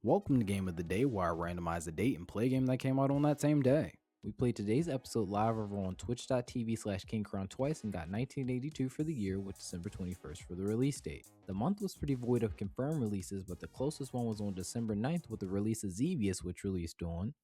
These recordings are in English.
Welcome to Game of the Day, where I randomize a date and play a game that came out on that same day. We played today's episode live over on twitch.tv/KingCrown twice and got 1982 for the year with December 21st for the release date. The month was pretty void of confirmed releases, but the closest one was on December 9th with the release of Xevious, which released on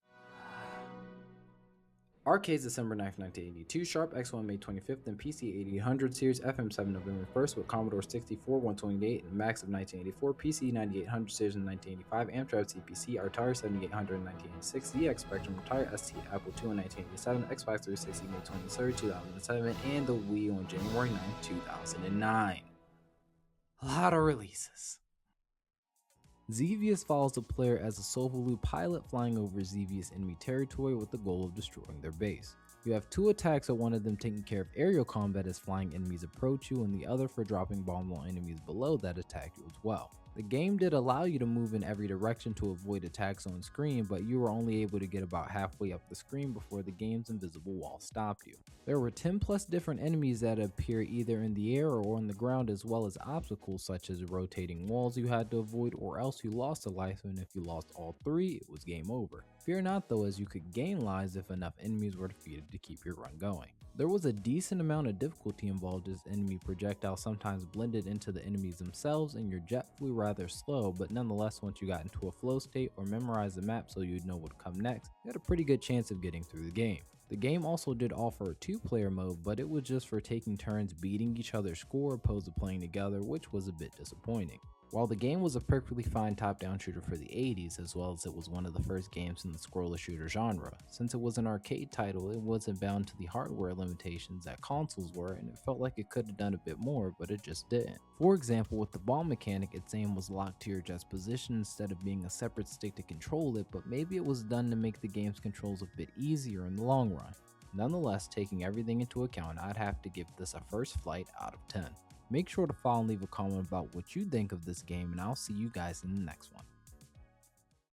Arcade's December 9th, 1982, Sharp X1 May 25th, and PC 8800 series, FM7 November 1st with Commodore 64 128 and Max of 1984, PC 9800 series in 1985, Amstrad CPC, Atari 7800 in 1986, ZX Spectrum, Atari ST, Apple II in 1987, Xbox 360 May 23rd, 2007, and the Wii on January 9th, 2009. A lot of releases. Xevious follows the player as a Sovalu pilot flying over Xevious enemy territory with the goal of destroying their base. You have two attacks, with one of them taking care of aerial combat as flying enemies approach you, and the other for dropping bombs on enemies below that attack you as well. The game did allow you to move in every direction to avoid attacks on screen, but you were only able to get about halfway up the screen before the game's invisible wall stopped you. There were 10 plus different enemies that appear either in the air or on the ground, as well as obstacles such as rotating walls you had to avoid, or else you lost a life, and if you lost all three, it was game over. Fear not though, as you could gain lives if enough enemies were defeated to keep your run going. There was a decent amount of difficulty involved as enemy projectiles sometimes blended into the enemies themselves, and your jet flew rather slow, but nonetheless once you got into a flow state or memorized the map so you'd know what would come next, you had a pretty good chance of getting through the game. The game also did offer a 2-player mode, but it was just for taking turns beating each other's score opposed to playing together, which was a bit disappointing. While the game was a perfectly fine top-down shooter for the 80s, as well as it was one of the first games in the scroller shooter genre, since it was an arcade title, it wasn't bound to the hardware limitations that consoles were, and it felt like it could have done a bit more, but it just didn't. For example, with the bomb mechanic, its aim was locked to your jet's position instead of being a separate stick to control it, but maybe it was done to make the game's controls a bit easier in the long run. Nonetheless, taking everything into account, I'd have to give this a first flight out of 10. Make sure to follow and leave a comment about what you think of this game, and I'll see you guys in the next one.